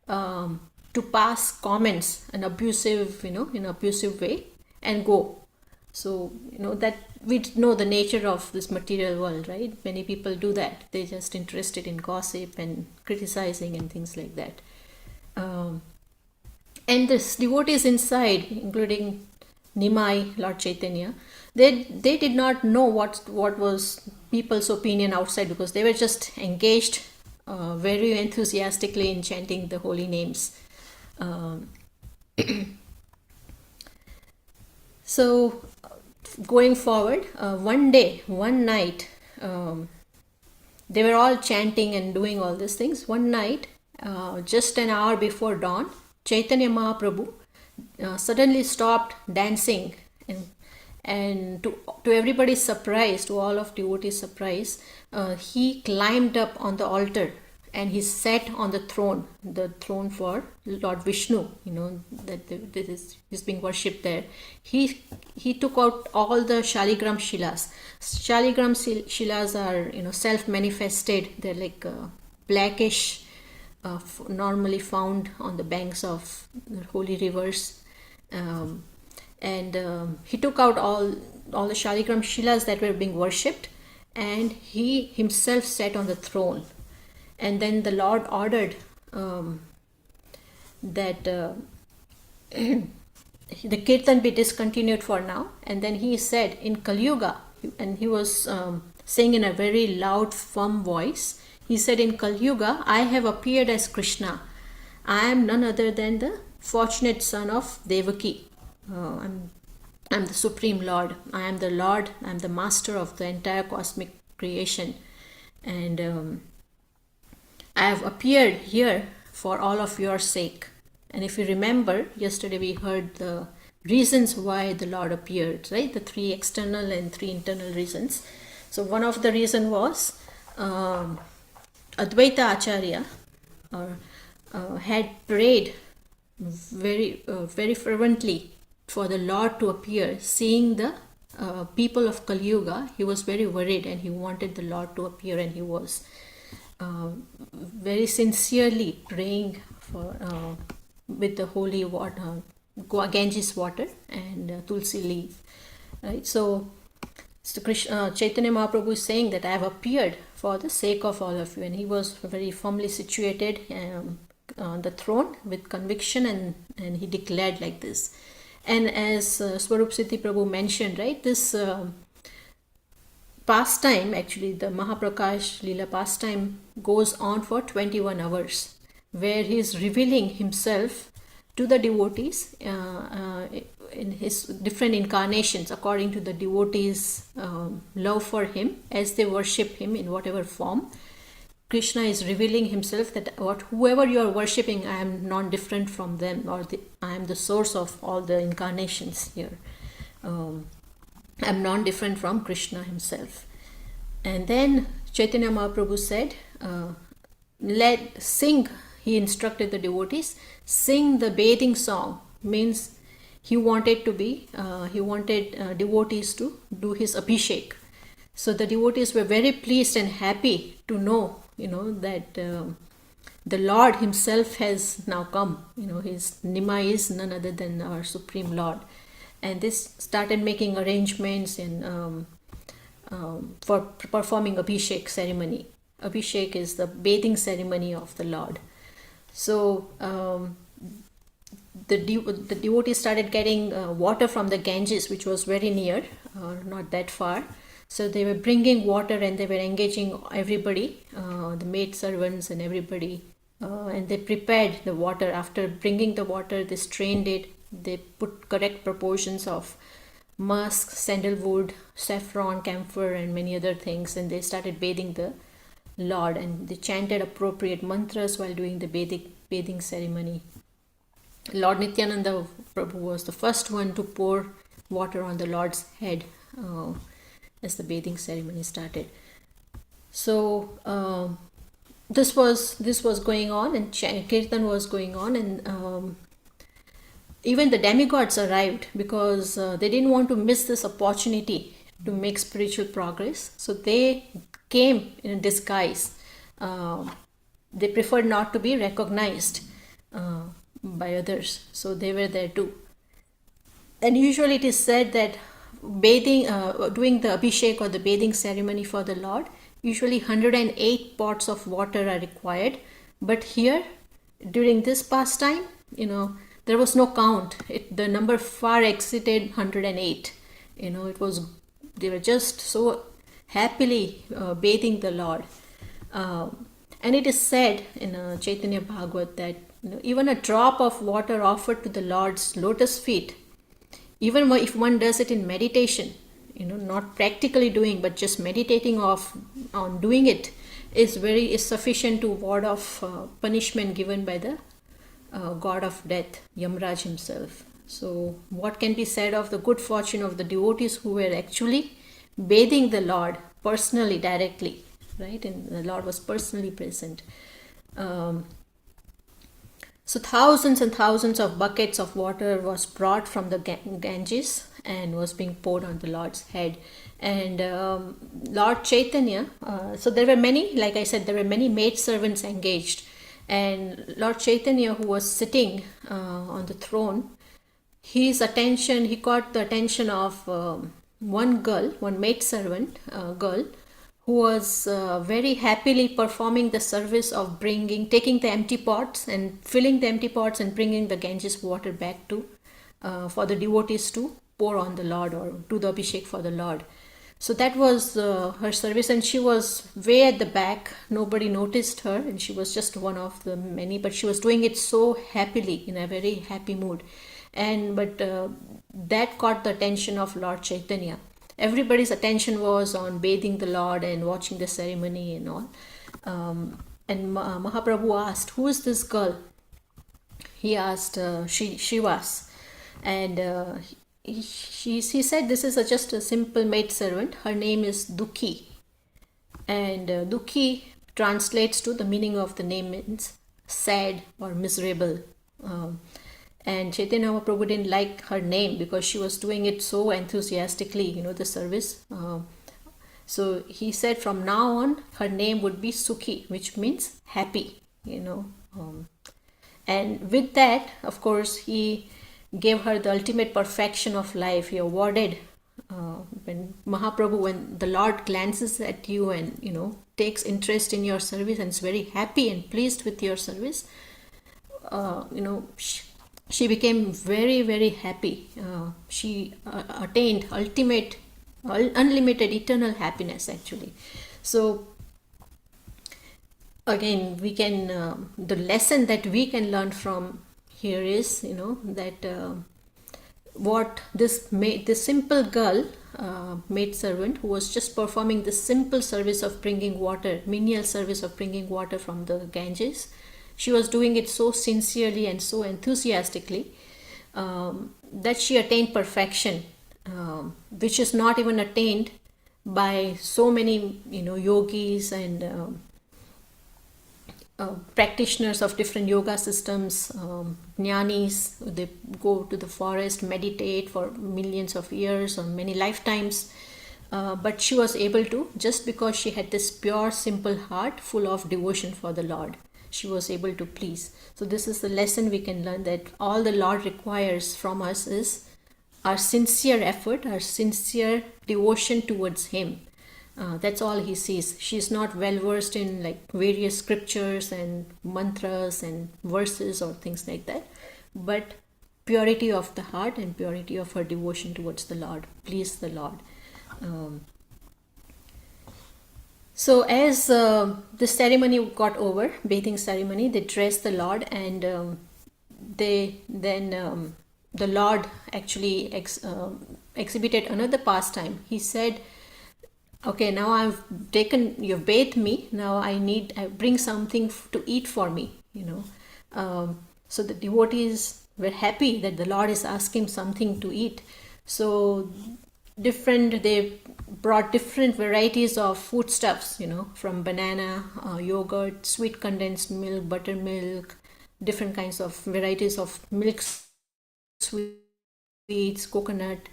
to pass comments in abusive way and go. So that we know the nature of this material world, right? Many people do that. They're just interested in gossip and criticizing and things like that. And this devotees inside, including Nimai, Lord Chaitanya, they did not know what was people's opinion outside, because they were just engaged very enthusiastically in chanting the holy names. So going forward, one night, they were all chanting and doing all these things. One night, just an hour before dawn, Chaitanya Mahaprabhu suddenly stopped dancing, and to everybody's surprise, to all of devotees' surprise, he climbed up on the altar and he sat on the throne for Lord Vishnu, he's being worshipped there. He took out all the Shaligram Shilas. Shaligram Shilas are, self-manifested. They're like blackish, normally found on the banks of holy rivers. He took out all the Shaligram Shilas that were being worshipped, and he himself sat on the throne. And then the Lord ordered that the kirtan be discontinued for now. And then he said in Kali Yuga, and he was saying in a very loud, firm voice, he said, in Kali Yuga, I have appeared as Krishna. I am none other than the fortunate son of Devaki. I'm the Supreme Lord. I am the Lord. I am the master of the entire cosmic creation. And I have appeared here for all of your sake. And if you remember, yesterday we heard the reasons why the Lord appeared, right? The 3 external and 3 internal reasons. So one of the reason was Advaita Acharya had prayed very fervently for the Lord to appear. Seeing the people of Kali Yuga, he was very worried and he wanted the Lord to appear, and he was very sincerely praying for with the holy water, Ganges water and Tulsi leaf, right? So Chaitanya Mahaprabhu is saying that I have appeared for the sake of all of you, and he was very firmly situated on the throne with conviction, and he declared like this. And as Svarupa Siddhi Prabhu mentioned, right, this pastime, actually the Mahaprakash Leela pastime, goes on for 21 hours, where he is revealing himself to the devotees in his different incarnations according to the devotees' love for him as they worship him in whatever form. Krishna is revealing himself that whoever you are worshipping, I am not different from them, or I am the source of all the incarnations here. I am not different from Krishna himself. And then Chaitanya Mahaprabhu said, sing, he instructed the devotees, sing the bathing song. Means he wanted devotees to do his abhishek. So the devotees were very pleased and happy to know, that the Lord himself has now come. His Nima is none other than our Supreme Lord. And this started making arrangements for performing Abhishek ceremony. Abhishek is the bathing ceremony of the Lord. So the devotees started getting water from the Ganges, which was very near, not that far. So they were bringing water and they were engaging everybody, the maid servants and everybody. And they prepared the water. After bringing the water, they strained it. They put correct proportions of musk, sandalwood, saffron, camphor, and many other things. And they started bathing the Lord. And they chanted appropriate mantras while doing the bathing ceremony. Lord Nityananda Prabhu was the first one to pour water on the Lord's head as the bathing ceremony started. So this was going on, and Kirtan was going on, and even the demigods arrived because they didn't want to miss this opportunity to make spiritual progress. So they came in a disguise. They preferred not to be recognized by others, so they were there too. And usually it is said that doing the abhishek or the bathing ceremony for the Lord, usually 108 pots of water are required. But here, during this pastime, there was no count. The number far exceeded 108. They were just so happily bathing the Lord. And it is said in Chaitanya Bhagavat that even a drop of water offered to the Lord's lotus feet, even if one does it in meditation, not practically doing, but just meditating on doing it, is sufficient to ward off punishment given by the god of death, Yamraj himself. So what can be said of the good fortune of the devotees who were actually bathing the Lord personally, directly, right? And the Lord was personally present. So thousands and thousands of buckets of water was brought from the Ganges and was being poured on the Lord's head. And Lord Chaitanya, so there were many, like I said, there were many maidservants engaged. And Lord Chaitanya, who was sitting on the throne, he caught the attention of one girl, one maidservant girl, who was very happily performing the service of taking the empty pots and filling the empty pots and bringing the Ganges water back to, for the devotees to pour on the Lord or do the Abhishek for the Lord. So that was her service, and she was way at the back. Nobody noticed her, and she was just one of the many, but she was doing it so happily, in a very happy mood. But that caught the attention of Lord Chaitanya. Everybody's attention was on bathing the Lord and watching the ceremony and all. And Mahaprabhu asked, "Who is this girl?" He asked, she was. And he said, "This is just a simple maidservant. Her name is Dukhi." And Dukhi translates to, the meaning of the name means sad or miserable. And Chaitanya Mahaprabhu didn't like her name because she was doing it so enthusiastically, the service. So he said from now on, her name would be Sukhi, which means happy, and with that, of course, he gave her the ultimate perfection of life. He awarded, when the Lord glances at you and, takes interest in your service and is very happy and pleased with your service, she became very, very happy. She attained unlimited, eternal happiness, actually. So, again, we can, the lesson that we can learn from here is, that what this simple girl, maidservant, who was just performing this simple service of bringing water, menial service of bringing water from the Ganges, she was doing it so sincerely and so enthusiastically that she attained perfection, which is not even attained by so many, yogis and practitioners of different yoga systems, jnanis. They go to the forest, meditate for millions of years or many lifetimes. But she was able to, just because she had this pure, simple heart full of devotion for the Lord, she was able to please. So this is the lesson we can learn, that all the Lord requires from us is our sincere effort, our sincere devotion towards Him. That's all He sees. She's not well versed in like various scriptures and mantras and verses or things like that, but purity of the heart and purity of her devotion towards the Lord, please the Lord. So as the ceremony got over, bathing ceremony, they dressed the Lord, and the Lord actually exhibited another pastime. He said, "Okay, now you've bathed me. Now I bring something to eat for me." So the devotees were happy that the Lord is asking something to eat. So they brought different varieties of foodstuffs, from banana, yogurt, sweet condensed milk, buttermilk, different kinds of varieties of milk, sweets, coconut,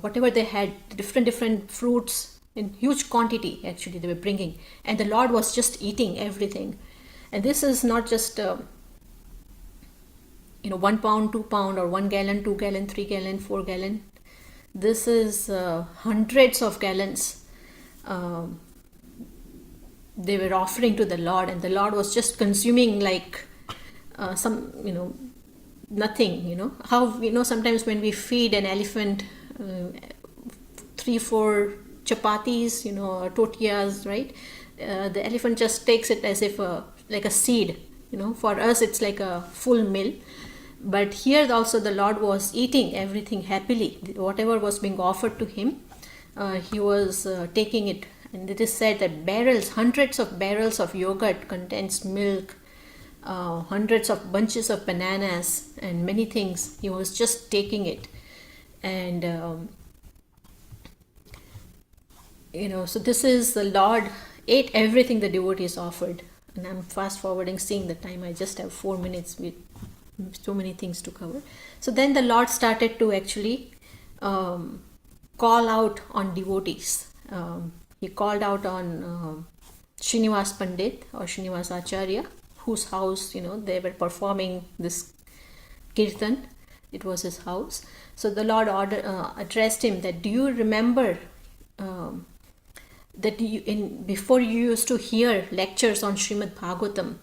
whatever they had, different fruits in huge quantity, actually, they were bringing. And the Lord was just eating everything. And this is not just 1 pound, 2 pound, or 1 gallon, 2 gallon, 3 gallon, 4 gallon. This is hundreds of gallons they were offering to the Lord, and the Lord was just consuming like nothing. How, sometimes when we feed an elephant 3-4 chapatis, or tortillas, right? The elephant just takes it as if like a seed. For us it's like a full meal. But here also the Lord was eating everything happily. Whatever was being offered to Him, He was taking it. And it is said that hundreds of barrels of yogurt, condensed milk, hundreds of bunches of bananas, and many things, He was just taking it. And so this is, the Lord ate everything the devotees offered. and I'm fast forwarding, seeing the time. I just have 4 minutes with so many things to cover. So then the Lord started to actually call out on devotees. He called out on Srinivas Pandit or Srinivas Acharya, whose house, they were performing this kirtan. It was his house. So the Lord addressed him that, do you remember that before you used to hear lectures on Srimad Bhagavatam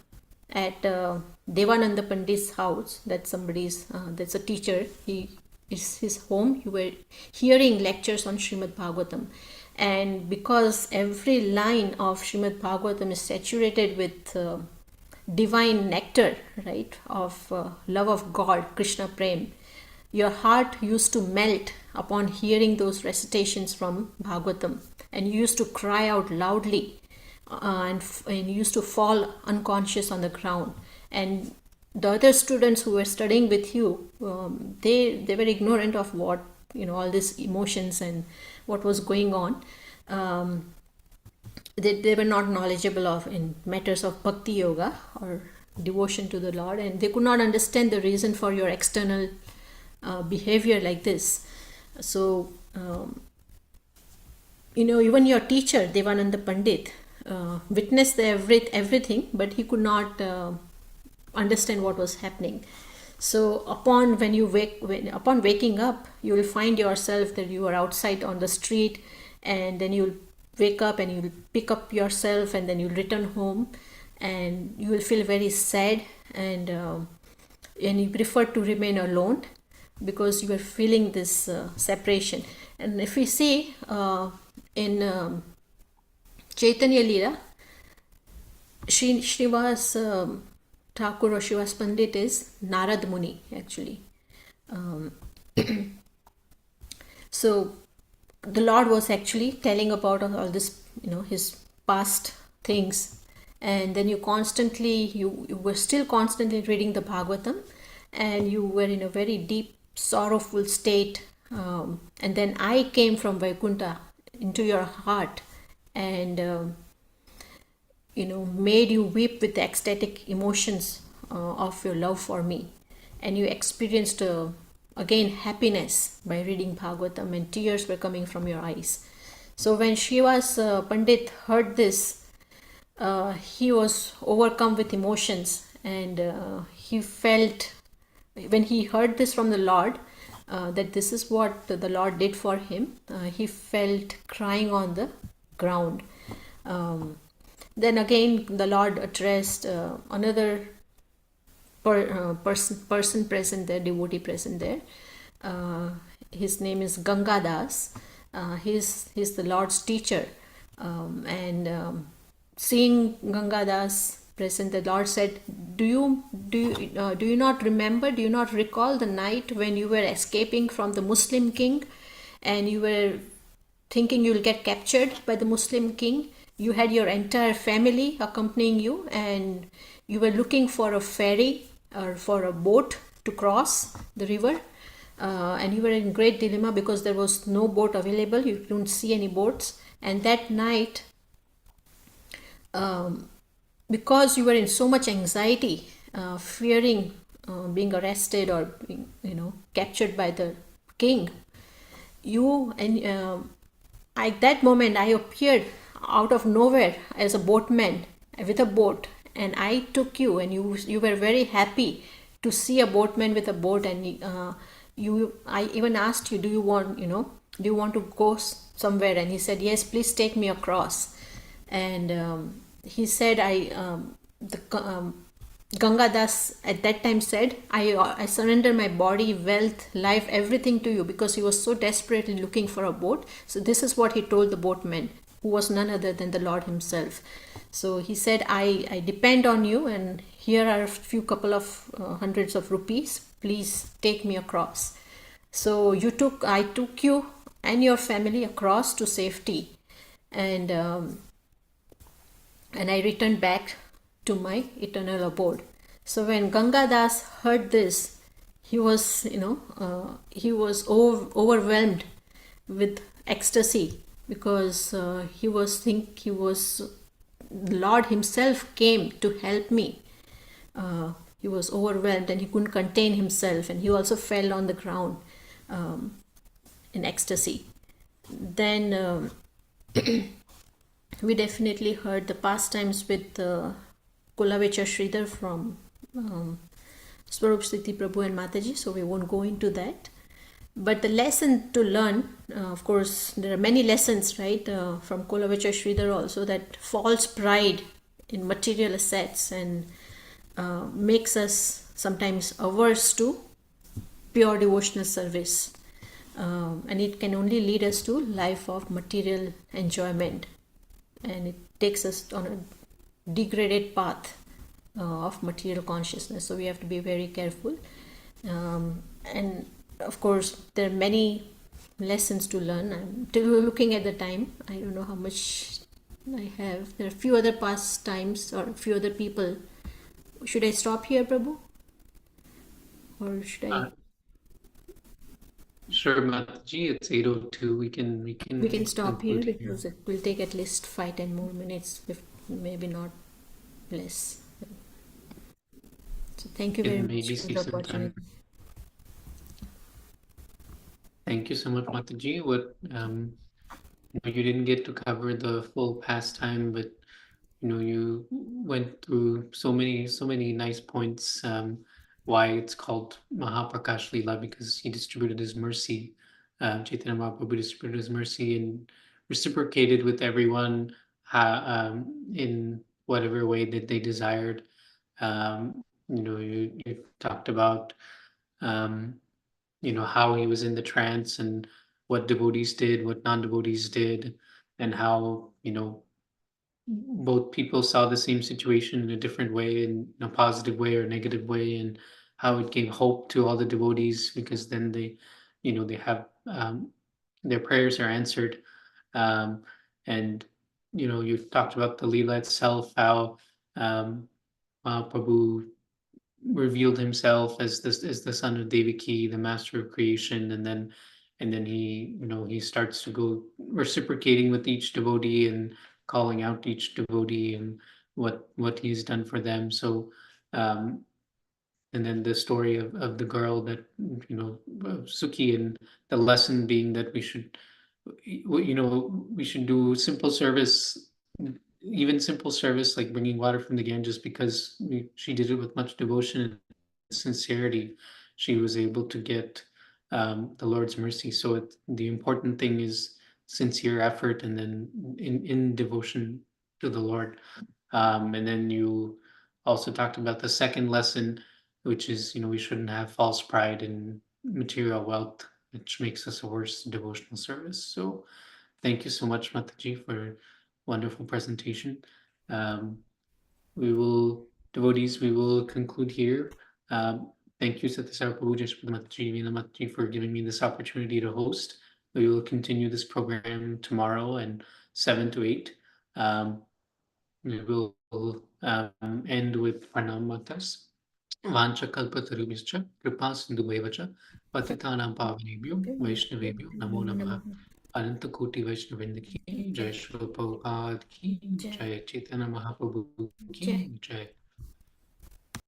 at Devananda Pandit's house, that's a teacher, it's his home, you were hearing lectures on Srimad Bhagavatam. And because every line of Srimad Bhagavatam is saturated with divine nectar, right, of love of God, Krishna Prem, your heart used to melt upon hearing those recitations from Bhagavatam, and you used to cry out loudly, and you used to fall unconscious on the ground. And the other students who were studying with you, they were ignorant of what, all these emotions and what was going on. They were not knowledgeable of in matters of bhakti yoga or devotion to the Lord, and they could not understand the reason for your external behavior like this. So even your teacher Devananda Pandit witnessed everything, but he could not understand what was happening. So upon waking up, you will find yourself that you are outside on the street, and then you'll wake up and you'll pick up yourself, and then you'll return home, and you will feel very sad, and you prefer to remain alone because you are feeling this separation. And if we see in Chaitanya Leela, Srinivas Thakur or Srinivas Pandit is Narad Muni, actually. So the Lord was actually telling about all this, his past things, and then you were still constantly reading the Bhagavatam, and you were in a very deep sorrowful state, and then I came from Vaikuntha into your heart and made you weep with the ecstatic emotions of your love for me, and you experienced again happiness by reading Bhagavatam, and tears were coming from your eyes. So when Srinivas Pandit heard this, he was overcome with emotions, and he felt, when he heard this from the Lord, that this is what the Lord did for him, he felt crying on the ground. Then again the Lord addressed another person present there, devotee present there. His name is Gangadas. He's the Lord's teacher, and seeing Gangadas present, the Lord said, do you not remember, do you not recall the night when you were escaping from the Muslim king, and you were thinking you'll get captured by the Muslim king? You had your entire family accompanying you, and you were looking for a ferry or for a boat to cross the river, and you were in great dilemma because there was no boat available. You couldn't see any boats, and that night, because you were in so much anxiety, fearing being arrested or being, captured by the king, at that moment I appeared out of nowhere as a boatman with a boat, and I took you, and you were very happy to see a boatman with a boat, and I even asked you, do you want to go somewhere? And he said, yes, please take me across. And he said, Gangadas at that time said, I surrender my body, wealth, life, everything to you, because he was so desperately looking for a boat. So this is what he told the boatman, who was none other than the Lord himself. So he said, I depend on you, and here are a couple of hundreds of rupees, please take me across. So I took you and your family across to safety, and I returned back to my eternal abode. So when Gangadas heard this, he was overwhelmed with ecstasy, because he was the Lord himself came to help me. He was overwhelmed and he couldn't contain himself, and he also fell on the ground in ecstasy. Then we definitely heard the pastimes with Kulavecha Sridhar from Svarupa Siddhi Prabhu and Mataji, so we won't go into that. But the lesson to learn, of course, there are many lessons, right, from Kulavecha Sridhar also, that false pride in material assets and makes us sometimes averse to pure devotional service. And it can only lead us to life of material enjoyment, and it takes us on a degraded path of material consciousness. So we have to be very careful. And of course, there are many lessons to learn. I'm still looking at the time. I don't know how much I have. There are a few other pastimes or a few other people. Should I stop here, Prabhu? Or should I?
Sure, Mataji, it's 8:02. We can
Stop here
conclude
because it will take at least 5-10 more minutes, maybe not less. So thank you very much
maybe
for
see
the
some time.
opportunity.
Thank you so much, Mataji. You didn't get to cover the full pastime, but you went through so many nice points. Why it's called Mahaprakash Leela, because he distributed his mercy. Chaitanya Mahaprabhu distributed his mercy and reciprocated with everyone in whatever way that they desired. You talked about how he was in the trance and what devotees did, what non-devotees did, and how both people saw the same situation in a different way, in a positive way or negative way, and how it gave hope to all the devotees, because then they have their prayers are answered. And you talked about the Leela itself, how Prabhu revealed himself as the son of Devaki, the master of creation, and then he starts to go reciprocating with each devotee and calling out each devotee and what he's done for them. So and then the story of the girl that Suki, and the lesson being that we should do simple service, even simple service like bringing water from the Ganges, because she did it with much devotion and sincerity. She was able to get the Lord's mercy. So the important thing is sincere effort, and then in devotion to the Lord. And then you also talked about the second lesson, which is we shouldn't have false pride in material wealth, which makes us a worse devotional service. So thank you so much, Mataji, for wonderful presentation. Devotees, we will conclude here. Thank you, Satyasara Prabhu, Mataji, Veena Mataji, for giving me this opportunity to host. We will continue this program tomorrow and 7 to 8. We will end with Pranam Matas. Vancha kalpatarubhishcha kripa sindhubheva cha patitanam pavanebhyo vaishnavebhyo namo namaha. Ananta Koti Vaishnavinda ki Jai, Srila Prabhupada ki Jai, Chaitanya Mahaprabhu ki Jai.